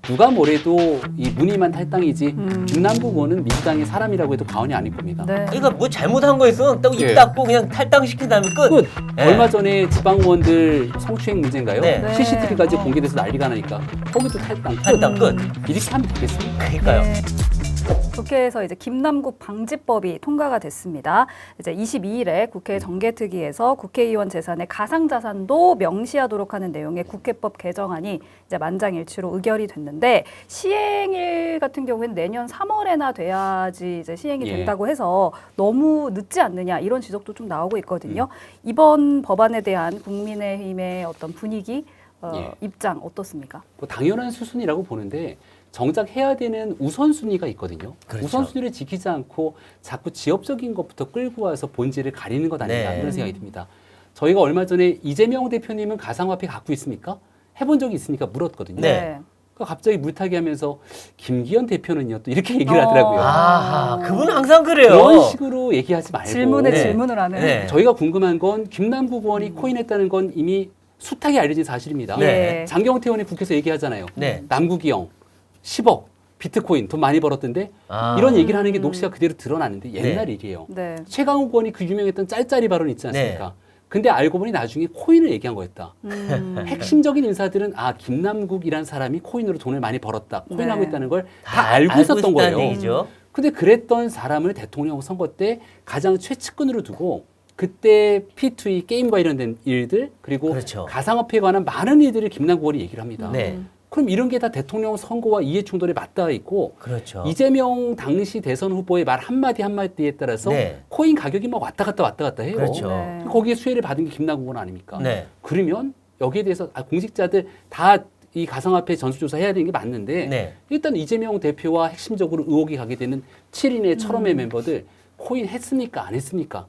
누가 뭐래도 이 무늬만 탈당이지 김남국 의원은 민주당의 사람이라고 해도 과언이 아닐 겁니다. 네. 그러니까 뭐 잘못한 거 있으면 딱 입 예. 닫고 그냥 탈당시킨 다음에 끝. 끝. 예. 얼마 전에 지방의원들 성추행 문제인가요? 네. CCTV까지 공개돼서 난리가 나니까 거기도 탈당 끝. 이렇게 하면 되겠습니까? 그러니까요. 네. 국회에서 이제 김남국 방지법이 통과가 됐습니다. 이제 22일에 국회 정개특위에서 국회의원 재산의 가상자산도 명시하도록 하는 내용의 국회법 개정안이 이제 만장일치로 의결이 됐는데 시행일 같은 경우에는 내년 3월에나 돼야지 이제 시행이 예. 된다고 해서 너무 늦지 않느냐 이런 지적도 좀 나오고 있거든요. 이번 법안에 대한 국민의힘의 어떤 분위기, 예. 입장 어떻습니까? 뭐 당연한 수순이라고 보는데 정작 해야 되는 우선순위가 있거든요. 그렇죠. 우선순위를 지키지 않고 자꾸 지역적인 것부터 끌고 와서 본질을 가리는 것 아닌가 네. 이런 생각이 듭니다. 저희가 얼마 전에 이재명 대표님은 가상화폐 갖고 있습니까? 해본 적이 있습니까? 물었거든요. 네. 그러니까 갑자기 물타기 하면서 김기현 대표는요 또 이렇게 얘기를 하더라고요. 아하, 그분은 항상 그래요. 그런 식으로 얘기하지 말고 질문에 네. 질문을 하는. 네. 저희가 궁금한 건 김남국 의원이 코인했다는 건 이미 숱하게 알려진 사실입니다. 네. 장경태 의원이 국회에서 얘기하잖아요. 네. 남국이 형 10억 비트코인 돈 많이 벌었던데 아. 이런 얘기를 하는 게 녹취가 그대로 드러나는데 옛날 일이에요. 네. 최강욱 의원이 그 유명했던 짤짤이 발언 있지 않습니까? 근데 알고 보니 나중에 코인을 얘기한 거였다. 핵심적인 인사들은 아 김남국이란 사람이 코인으로 돈을 많이 벌었다. 코인하고 네. 있다는 걸 다 알고 있었던 있다는 거예요. 얘기죠. 근데 그랬던 사람을 대통령 선거 때 가장 최측근으로 두고 그때 P2E 게임 관련된 일들 그리고 그렇죠. 가상화폐에 관한 많은 일들을 김남국 의원이 얘기를 합니다. 네. 그럼 이런 게 다 대통령 선거와 이해 충돌에 맞닿아 있고 그렇죠. 이재명 당시 대선 후보의 말 한마디 한마디에 따라서 네. 코인 가격이 막 왔다 갔다 해요. 그렇죠. 네. 거기에 수혜를 받은 게 김남국 의원 아닙니까? 네. 그러면 여기에 대해서 공직자들 다 이 가상화폐 전수조사 해야 되는 게 맞는데 네. 일단 이재명 대표와 핵심적으로 의혹이 가게 되는 7인의 철험의 멤버들 코인 했습니까? 안 했습니까?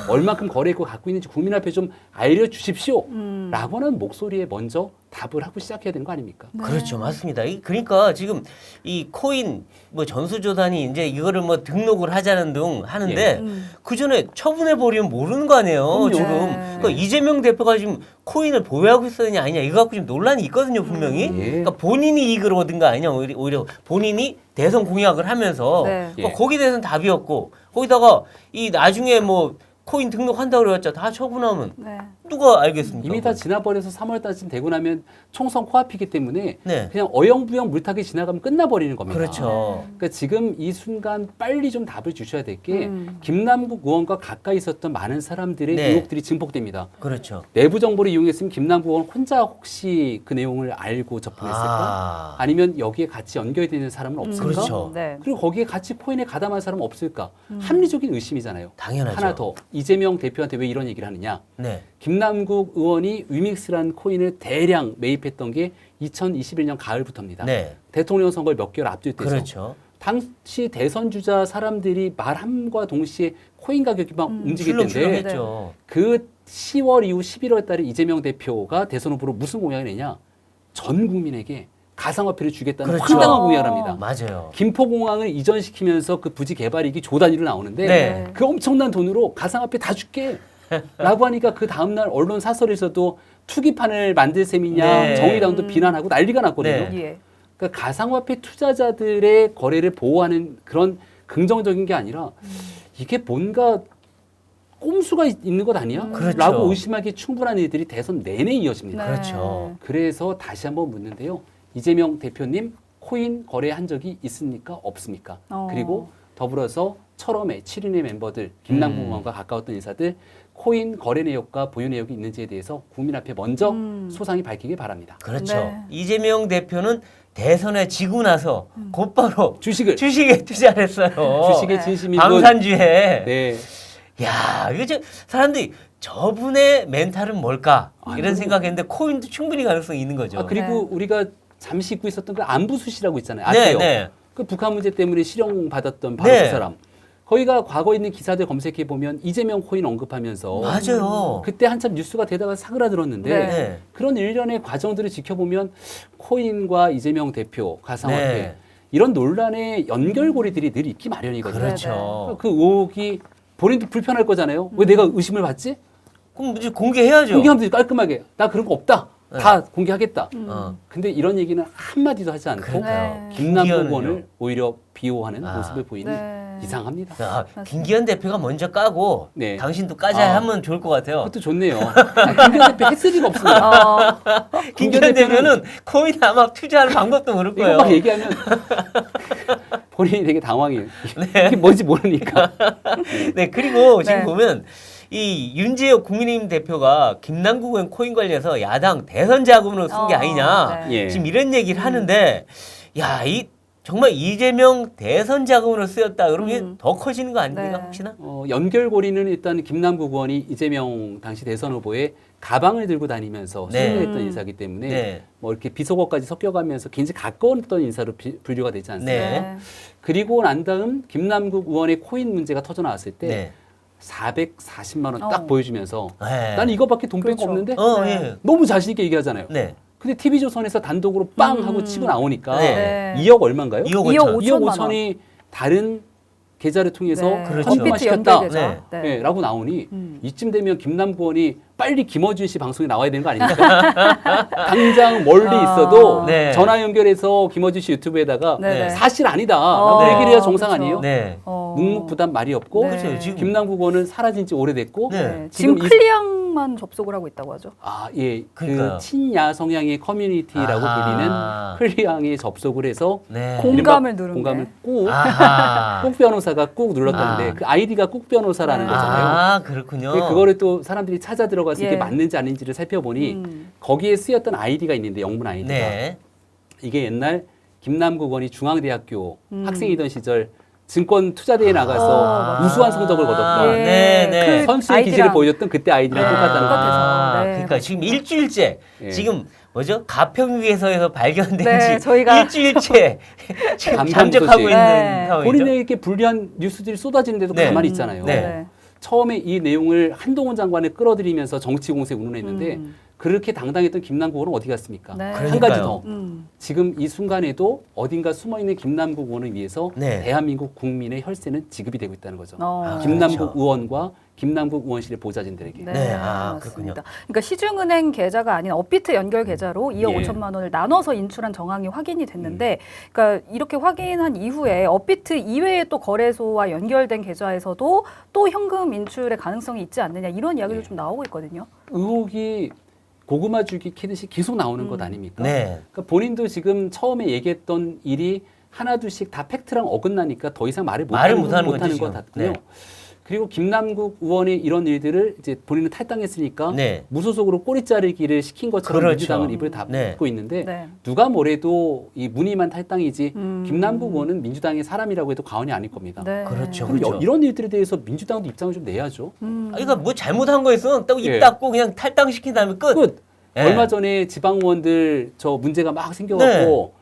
얼마큼 거래했고 갖고 있는지 국민 앞에 좀 알려주십시오. 라고 하는 목소리에 먼저 답을 하고 시작해야 되는 거 아닙니까? 그렇죠. 맞습니다. 그러니까 지금 이 코인 뭐 전수조사니 이제 이거를 뭐 등록을 하자는 등 하는데 예. 그 전에 처분해 버리면 모르는 거 아니에요. 그럼요. 지금 네. 그러니까 이재명 대표가 지금 코인을 보유하고 있었느냐 아니냐 이거 갖고 지금 논란이 있거든요 분명히. 예. 그러니까 본인이 이익을 얻은 거 아니냐 오히려 본인이 대선 공약을 하면서 네. 그러니까 예. 거기에 대해서는 답이었고 거기다가 이 나중에 뭐 코인 등록한다고 그랬자 다 처분하면 네. 누가 알겠습니까? 이미 다 지나버려서 3월달쯤 되고 나면 총선 코앞이기 때문에 네. 그냥 어영부영 물타기 지나가면 끝나버리는 겁니다. 그렇죠. 그러니까 지금 이 순간 빨리 좀 답을 주셔야 될 게 김남국 의원과 가까이 있었던 많은 사람들의 네. 의혹들이 증폭됩니다. 그렇죠. 내부 정보를 이용했으면 김남국 의원 혼자 혹시 그 내용을 알고 접근했을까? 아니면 여기에 같이 연결되는 사람은 없을까? 그렇죠. 네. 그리고 거기에 같이 코인에 가담한 사람은 없을까? 합리적인 의심이잖아요. 당연하죠. 하나 더 이재명 대표한테 왜 이런 얘기를 하느냐? 네. 김남국 의원이 위믹스라는 코인을 대량 매입했던 게 2021년 가을부터입니다. 네. 대통령 선거를 몇 개월 앞둘 때죠. 그렇죠. 당시 대선 주자 사람들이 말함과 동시에 코인 가격이 막 움직일 텐데 출렁출렁했죠. 그 10월 이후 11월 달에 이재명 대표가 대선 후보로 무슨 공약을 내냐? 전 국민에게 가상화폐를 주겠다는 그렇죠. 황당한 공약을 합니다. 맞아요. 김포공항을 이전시키면서 그 부지 개발이익이 조 단위로 나오는데 네. 그 엄청난 돈으로 가상화폐 다 줄게 라고 하니까 그 다음날 언론 사설에서도 투기판을 만들 셈이냐 네. 정의당도 비난하고 난리가 났거든요. 네. 예. 그러니까 가상화폐 투자자들의 거래를 보호하는 그런 긍정적인 게 아니라 이게 뭔가 꼼수가 있는 것 아니야? 그렇죠. 라고 의심하기 충분한 일들이 대선 내내 이어집니다. 네. 그렇죠. 그래서 다시 한번 묻는데요. 이재명 대표님 코인 거래한 적이 있습니까? 없습니까? 그리고 더불어서 철험의 7인의 멤버들 김남국 의원과 가까웠던 인사들 코인 거래 내역과 보유 내역이 있는지에 대해서 국민 앞에 먼저 소상히 밝히길 바랍니다. 그렇죠. 네. 이재명 대표는 대선에 지고 나서 곧바로 주식에 투자를 했어요. 주식의 진심인 분. 방산주에. 네. 야, 이거 저 사람들이 저분의 멘탈은 뭘까? 아, 이런 생각했는데 코인도 충분히 가능성이 있는 거죠. 아, 그리고 네. 우리가 잠시 잊고 있었던 그 안부수시라고 있잖아요. 네, 아세요? 네. 그 북한 문제 때문에 실형 받았던 바로 네. 그 사람. 거기가 과거에 있는 기사들 검색해 보면 이재명 코인 언급하면서 맞아요. 그때 한참 뉴스가 되다가 사그라들었는데 네. 네. 그런 일련의 과정들을 지켜보면 코인과 이재명 대표 가상화폐 네. 이런 논란의 연결고리들이 늘 있기 마련이거든요. 그렇죠. 그 의혹이 본인도 불편할 거잖아요. 왜 내가 의심을 받지? 그럼 이제 공개해야죠. 공개하면 되지 깔끔하게 나 그런 거 없다. 다 공개하겠다. 어. 근데 이런 얘기는 한마디도 하지 않고 그러니까요. 김남국 김기현은요. 의원을 오히려 비호하는 아. 모습을 보이니 네. 이상합니다. 아, 김기현 대표가 먼저 까고 네. 당신도 까자 아. 하면 좋을 것 같아요. 그것도 좋네요. 김기현 대표 했을 리가 없습니다. 어, 김기현 대표는 코인 아마 투자하는 방법도 모를 거예요. 이거 막 얘기하면 본인이 되게 당황해요. 이게 뭔지 모르니까. 네, 그리고 지금 네. 보면 이 윤재혁 국민의힘 대표가 김남국 의원 코인 관련해서 야당 대선 자금으로 쓴 게 아니냐. 네. 예. 지금 이런 얘기를 하는데 야, 이 정말 이재명 대선 자금으로 쓰였다. 그러면 더 커지는 거 아닙니까? 네. 혹시나? 연결고리는 일단 김남국 의원이 이재명 당시 대선 후보의 가방을 들고 다니면서 네. 수행을 했던 인사이기 때문에 네. 뭐 이렇게 비속어까지 섞여가면서 굉장히 가까웠던 인사로 분류가 되지 않습니까? 네. 그리고 난 다음 김남국 의원의 코인 문제가 터져 나왔을 때 네. 440만 원 딱 어. 보여주면서 네. 난 이거밖에 돈 뺀 거 그렇죠. 없는데 어, 네. 예. 너무 자신 있게 얘기하잖아요. 네. 근데 TV조선에서 단독으로 빵 하고 치고 나오니까 네. 2억 얼마인가요? 2억 2억 5천. 2억 5천만 5천이 다른 계좌를 통해서 네. 그렇죠. 현금화 컴퓨터 시켰다. 연결계좌. 네. 네. 라고 나오니 이쯤 되면 김남국 의원이 빨리 김어준 씨 방송에 나와야 되는 거 아닙니까? 당장 멀리 있어도 네. 전화 연결해서 김어준 씨 유튜브에다가 네. 사실 아니다 라고 어, 얘기를 해야 정상 그렇죠. 아니에요? 네. 묵묵부답 말이 없고 네. 그렇죠. 지금 김남국 의원은 사라진 지 오래됐고 네. 네. 지금 지금 이- 클리앙만 접속을 하고 있다고 하죠. 예, 그러니까요. 그 친야 성향의 커뮤니티라고 아하. 불리는 클리앙에 접속을 해서 네. 공감을 이른바 누른 공감을 게. 꾹 아하. 꾹 변호사가 꾹 눌렀다는데 아. 그 아이디가 꾹 변호사라는 네. 거잖아요. 아, 그렇군요. 근데 그거를 또 사람들이 찾아 들어가서 예. 이게 맞는지 아닌지를 살펴보니 거기에 쓰였던 아이디가 있는데 영문 아이디가 네. 이게 옛날 김남국 의원이 중앙대학교 학생이던 시절 증권 투자대회에 나가서 맞아요. 우수한 성적을 거뒀다. 예. 네, 네. 그 선수의 아이디랑- 기질을 보여줬던 그때 아이디랑 똑같다는 거예요. 똑같아서. 네. 그러니까 지금 일주일째 예. 지금 뭐죠? 가평유에서에서 발견된 네, 지 저희가- 일주일째 지금 감감 잠적하고 소식. 있는 네. 상황이죠. 본인에게 불리한 뉴스들이 쏟아지는데도 네. 가만히 있잖아요. 네. 처음에 이 내용을 한동훈 장관을 끌어들이면서 정치 공세 운운했는데 그렇게 당당했던 김남국 의원은 어디 갔습니까? 네. 한 그러니까요. 가지 더. 음. 지금 이 순간에도 어딘가 숨어있는 김남국 의원을 위해서 네. 대한민국 국민의 혈세는 지급이 되고 있다는 거죠. 어. 김남국 그렇죠. 의원과 김남국 의원실의 보좌진들에게. 네, 네, 아, 맞습니다. 그렇군요. 그러니까 시중은행 계좌가 아닌 업비트 연결 계좌로 2억 예. 5천만 원을 나눠서 인출한 정황이 확인이 됐는데, 그러니까 이렇게 확인한 이후에 업비트 이외에 또 거래소와 연결된 계좌에서도 또 현금 인출의 가능성이 있지 않느냐 이런 이야기도 좀 나오고 있거든요. 의혹이 고구마 줄기 캐듯이 계속 나오는 것 아닙니까? 네. 그러니까 본인도 지금 처음에 얘기했던 일이 하나둘씩 다 팩트랑 어긋나니까 더 이상 말을 말을 못하는 못하는 거죠, 것 지금. 같고요. 네. 그리고 김남국 의원의 이런 일들을 이제 본인은 탈당했으니까 네. 무소속으로 꼬리 자르기를 시킨 것처럼 그렇죠. 민주당은 입을 닫고 네. 있는데 네. 누가 뭐래도 이 문희만 탈당이지 김남국 의원은 민주당의 사람이라고 해도 과언이 아닐 겁니다. 네. 그렇죠. 그럼 그렇죠. 이런 일들에 대해서 민주당도 입장을 좀 내야죠. 아, 그러니까 뭐 잘못한 거 있으면 딱 입 예. 닫고 그냥 탈당시킨 다음에 끝. 끝. 예. 얼마 전에 지방의원들 저 문제가 막 생겨갖고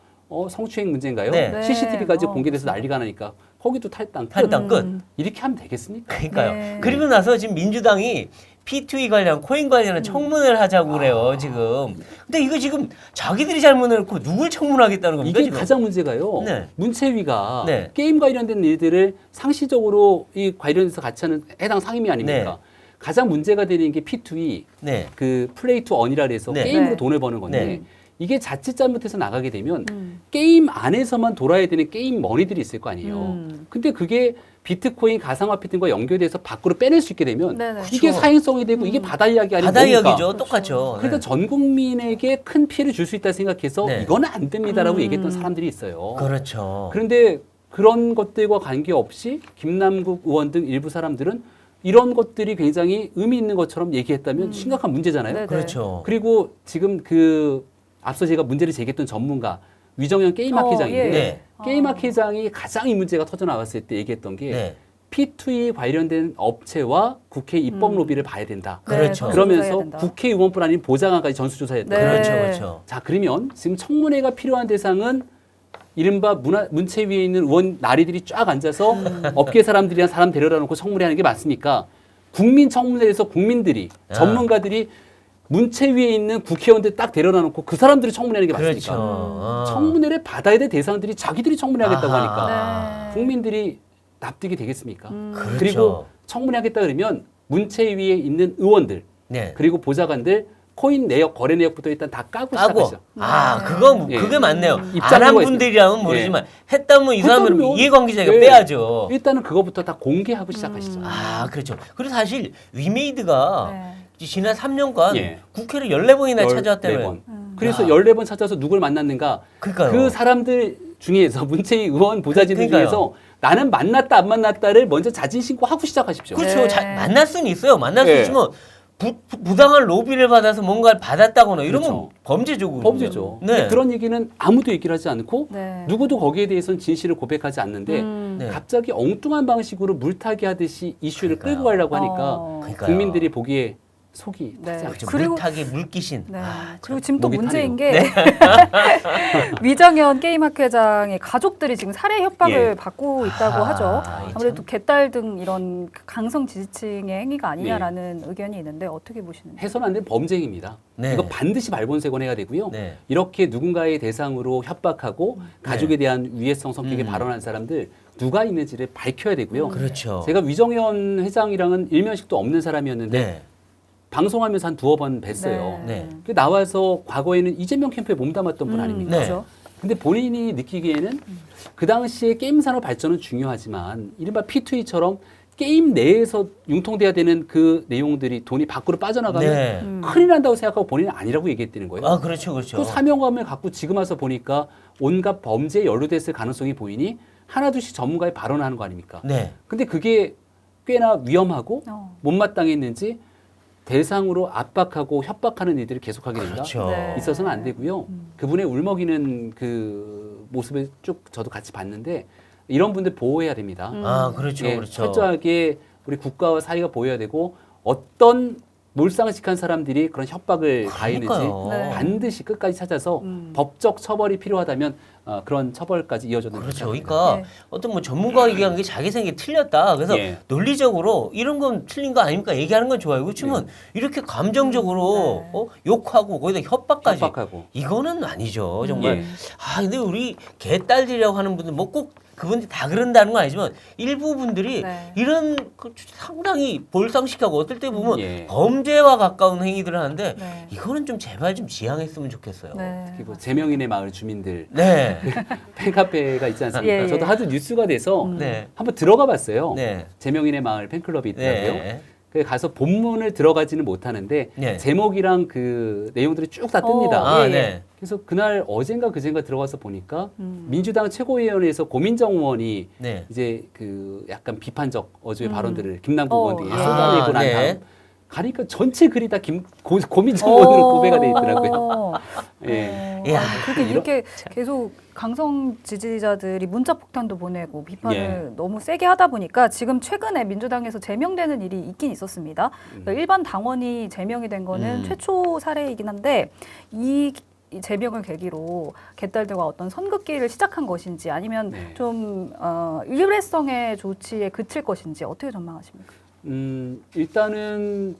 성추행 문제인가요? 네. CCTV까지 어, 공개돼서 난리가 나니까 거기도 탈당. 끝. 탈당 끝. 이렇게 하면 되겠습니까? 그러니까요. 네. 그리고 나서 지금 민주당이 P2E 관련 코인 관련한 청문회를 하자고 그래요 지금. 근데 이거 지금 자기들이 잘못해놓고 누굴 청문하겠다는 겁니까 이게 지금? 가장 문제가요. 네. 문체위가 네. 게임 관련된 일들을 상시적으로 이 관련해서 같이 하는 해당 상임위 아닙니까? 네. 가장 문제가 되는 게 P2E, 네. 그 플레이 투 언이라 해서 네. 게임으로 네. 돈을 버는 건데 네. 이게 자칫 잘못해서 나가게 되면 게임 안에서만 돌아야 되는 게임 머니들이 있을 거 아니에요. 근데 그게 비트코인, 가상화폐 등과 연결돼서 밖으로 빼낼 수 있게 되면 네네. 이게 그렇죠. 사행성이 되고 이게 바다 이야기 아니에요. 바다 이야기죠. 똑같죠. 그러니까 네. 전 국민에게 큰 피해를 줄 수 있다 생각해서 네. 이거는 안 됩니다라고 얘기했던 사람들이 있어요. 그렇죠. 그런데 그런 것들과 관계없이 김남국 의원 등 일부 사람들은 이런 것들이 굉장히 의미 있는 것처럼 얘기했다면 심각한 문제잖아요. 네네. 그렇죠. 그리고 지금 그 앞서 제가 문제를 제기했던 전문가 위정현 게임학 회장인데 예. 네. 게임학 회장이 가장 이 문제가 터져 나왔을 때 얘기했던 게 네. P2E 관련된 업체와 국회 입법 로비를 봐야 된다. 그렇죠. 네, 그러면서 전수조사해야 된다. 국회의원뿐 아닌 보좌관까지 전수조사했다. 네. 그렇죠. 그렇죠. 자, 그러면 지금 청문회가 필요한 대상은 이른바 문체위에 있는 의원 나리들이 쫙 앉아서 업계 사람들이랑 사람 데려다 놓고 청문회하는 게 맞습니까? 국민 청문회에서 국민들이 아. 전문가들이 문체위에 있는 국회의원들 딱 데려다 놓고 그 사람들이 청문회하는 게 그렇죠. 맞습니까? 어. 청문회를 받아야 될 대상들이 자기들이 청문회하겠다고 아하. 하니까 네. 국민들이 납득이 되겠습니까? 그렇죠. 그리고 청문회하겠다 그러면 문체위에 있는 의원들 네. 그리고 보좌관들 코인 내역, 거래 내역부터 일단 다 까고 시작하시죠. 그게 맞네요. 안 입장료가 한 분들이라면 모르지만 했다면 이 사람은 그럼요. 이해관계자가 예. 빼야죠. 일단은 그거부터 다 공개하고 시작하시죠. 그렇죠. 그리고 사실 위메이드가 네. 지난 3년간 예. 국회를 14번이나 찾아왔다며. 14번. 그래서 14번 찾아서 누굴 만났는가? 그러니까요. 그 사람들 중에서 문체위 의원 보좌진들 그러니까요. 중에서 나는 만났다 안 만났다를 먼저 자진 신고하고 시작하십시오. 그렇죠. 네. 만날 수는 있어요. 만날 수 예. 있지만 부당한 로비를 받아서 뭔가를 받았다거나 이러면 그렇죠. 범죄죠. 범죄죠. 네. 근데 그런 얘기는 아무도 얘기를 하지 않고 네. 누구도 거기에 대해서는 진실을 고백하지 않는데 네. 갑자기 엉뚱한 방식으로 물타기 하듯이 이슈를 그러니까요. 끌고 가려고 하니까 그러니까요. 국민들이 보기에 속이 네. 타지 않죠. 그렇죠. 그리고- 물타기 물귀신. 네. 그리고 지금 또 목이 문제인 타네요. 게 위정현 게임학회장의 가족들이 지금 살해 협박을 예. 받고 있다고 하죠. 참. 아무래도 개딸 등 이런 강성 지지층의 행위가 아니냐라는 의견이 있는데 어떻게 보시는지. 해서는 안 되는 범죄행위입니다. 네. 이거 반드시 발본색원해야 되고요. 네. 이렇게 누군가의 대상으로 협박하고 가족에 대한 위해성 성격의 발언한 사람들 누가 있는지를 밝혀야 되고요. 그렇죠. 제가 위정현 회장이랑은 일면식도 없는 사람이었는데 네. 방송하면서 한 두어 번 뵀어요. 네. 그 나와서 과거에는 이재명 캠프에 몸담았던 분 아닙니까? 네. 그렇죠. 근데 본인이 느끼기에는 그 당시에 게임 산업 발전은 중요하지만 이른바 P2E처럼 게임 내에서 융통돼야 되는 그 내용들이 돈이 밖으로 빠져나가면 네. 큰일 난다고 생각하고 본인은 아니라고 얘기했다는 거예요. 그렇죠. 그렇죠. 그 사명감을 갖고 지금 와서 보니까 온갖 범죄에 연루됐을 가능성이 보이니 하나둘씩 전문가의 발언을 하는 거 아닙니까? 네. 근데 그게 꽤나 위험하고 어. 못마땅했는지 대상으로 압박하고 협박하는 일들을 계속하게 된다. 그렇죠. 네. 있어서는 안 되고요. 그분의 울먹이는 그 모습을 쭉 저도 같이 봤는데 이런 분들 보호해야 됩니다. 그렇죠. 예, 그렇죠. 철저하게 우리 국가와 사회가 보여야 되고 어떤 몰상식한 사람들이 그런 협박을 가했는지 그러니까요. 네. 반드시 끝까지 찾아서 법적 처벌이 필요하다면 그런 처벌까지 이어졌는 그렇죠. 생각합니다. 그러니까 네. 어떤 뭐 전문가가 얘기한 게 자기 생각이 틀렸다. 그래서 예. 논리적으로 이런 건 틀린 거 아닙니까? 얘기하는 건 좋아요. 그렇지만 이렇게 감정적으로 네. 욕하고 거기다 협박까지. 협박하고. 이거는 아니죠. 정말. 예. 근데 우리 개딸들이라고 하는 분들 뭐 꼭 그분들이 다 그런다는 건 아니지만 일부 분들이 네. 이런 상당히 볼상식하고 어떨 때 보면 예. 범죄와 가까운 행위들을 하는데 네. 이거는 좀 제발 좀 지양했으면 좋겠어요. 네. 그리고 제명인의 마을 주민들 네. 팬카페가 있지 않습니까? 예, 예. 저도 하도 뉴스가 돼서 네. 한번 들어가 봤어요. 네. 제명인의 마을 팬클럽이 있더라고요. 네. 그래서 가서 본문을 들어가지는 못하는데 네. 제목이랑 그 내용들이 쭉 다 뜹니다. 예, 예. 네. 그래서 그날 어젠가 그젠가 들어가서 보니까 민주당 최고위원회에서 고민정 의원이 네. 이제 그 약간 비판적 어조의 발언들을 김남국 의원에게 아, 쏟아내고 난 네. 다음 가니까 전체 글이 다 고민정 의원으로 고배가 돼 있더라고요. 어. 예. 야, 그렇게 이렇게 계속 강성 지지자들이 문자 폭탄도 보내고 비판을 예. 너무 세게 하다 보니까 지금 최근에 민주당에서 제명되는 일이 있긴 있었습니다. 그러니까 일반 당원이 제명이 된 거는 최초 사례이긴 한데 이 제명을 계기로 개딸들과 어떤 선긋기를 시작한 것인지 아니면 네. 좀 일회성의 조치에 그칠 것인지 어떻게 전망하십니까? 일단은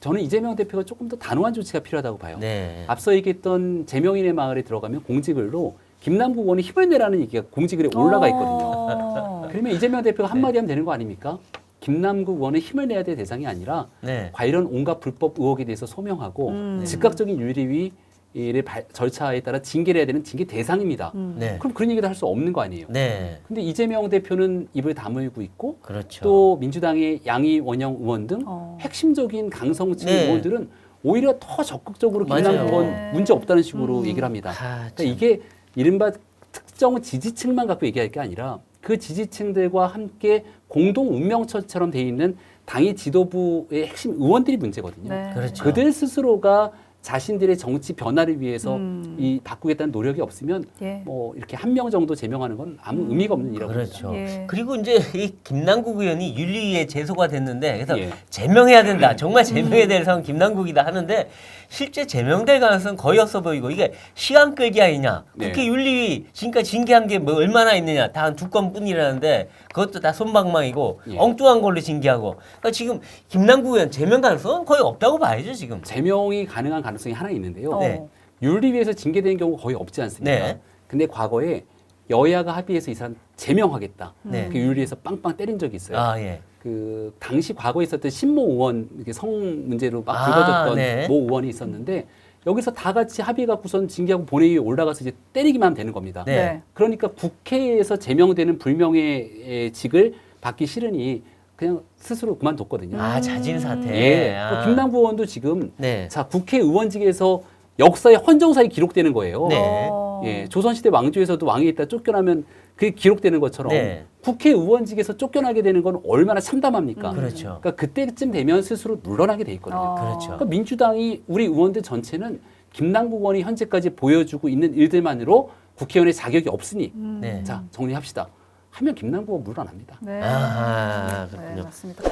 저는 이재명 대표가 조금 더 단호한 조치가 필요하다고 봐요. 네. 앞서 얘기했던 제명인의 마을에 들어가면 공지글로 김남국 의원이 힘을 내라는 얘기가 공지글에 올라가 있거든요. 어. 그러면 이재명 대표가 한마디 하면 되는 거 아닙니까? 김남국 의원은 힘을 내야 될 대상이 아니라 네. 관련 온갖 불법 의혹에 대해서 소명하고 즉각적인 윤리위의 절차에 따라 징계를 해야 되는 징계 대상입니다. 네. 그럼 그런 얘기도 할 수 없는 거 아니에요. 네. 근데 이재명 대표는 입을 다물고 있고 그렇죠. 또 민주당의 양희 원영 의원 등 어. 핵심적인 강성층 네. 의원들은 오히려 더 적극적으로 맞아요. 김남국 의원 네. 문제 없다는 식으로 얘기를 합니다. 그러니까 참. 이게 이른바 특정 지지층만 갖고 얘기할 게 아니라 그 지지층들과 함께 공동 운명처처럼 돼 있는 당의 지도부의 핵심 의원들이 문제거든요. 네. 그렇죠. 그들 스스로가 자신들의 정치 변화를 위해서 이 바꾸겠다는 노력이 없으면 예. 뭐 이렇게 한 명 정도 제명하는 건 아무 의미가 없는 일이라고 봅니다. 그렇죠. 예. 그리고 이제 이 김남국 의원이 윤리위에 제소가 됐는데 그래서 예. 제명해야 된다. 정말 제명해야 될 사람은 김남국이다 하는데 실제 제명될 가능성은 거의 없어 보이고 이게 시간 끌기 아니냐. 네. 국회 윤리위 지금까지 징계한 게 뭐 얼마나 있느냐. 다 한 2건뿐이라는데 그것도 다 손방망이고 예. 엉뚱한 걸로 징계하고. 그러니까 지금 김남국 의원 제명 가능성은 거의 없다고 봐야죠 지금. 제명이 가능한 가능성이 하나 있는데요. 어. 네. 윤리위에서 징계되는 경우 거의 없지 않습니까? 네. 근데 과거에 여야가 합의해서 이 사람 제명하겠다. 네. 그 윤리위에서 빵빵 때린 적이 있어요. 아 예. 그 당시 과거에 있었던 신모 의원 이렇게 성 문제로 막 아, 불거졌던 네. 모 의원이 있었는데 여기서 다 같이 합의 갖고선 징계하고 본회의에 올라가서 이제 때리기만 하면 되는 겁니다. 네. 그러니까 국회에서 제명되는 불명예 직을 받기 싫으니 그냥 스스로 그만뒀거든요. 아, 자진 사퇴. 예. 아. 김남구 의원도 지금 네. 자 국회의원직에서 역사의 헌정사에 기록되는 거예요. 네. 예, 조선시대 왕조에서도 왕이 있다 쫓겨나면 그게 기록되는 것처럼 네. 국회의원직에서 쫓겨나게 되는 건 얼마나 참담합니까? 그렇죠. 그러니까 그때쯤 되면 스스로 물러나게 돼 있거든요. 그렇죠. 그러니까 민주당이 우리 의원들 전체는 김남국 의원이 현재까지 보여주고 있는 일들만으로 국회의원의 자격이 없으니 네. 자 정리합시다. 하면 김남국 의원 물러납니다. 네. 아하, 네, 그렇군요. 맞습니다.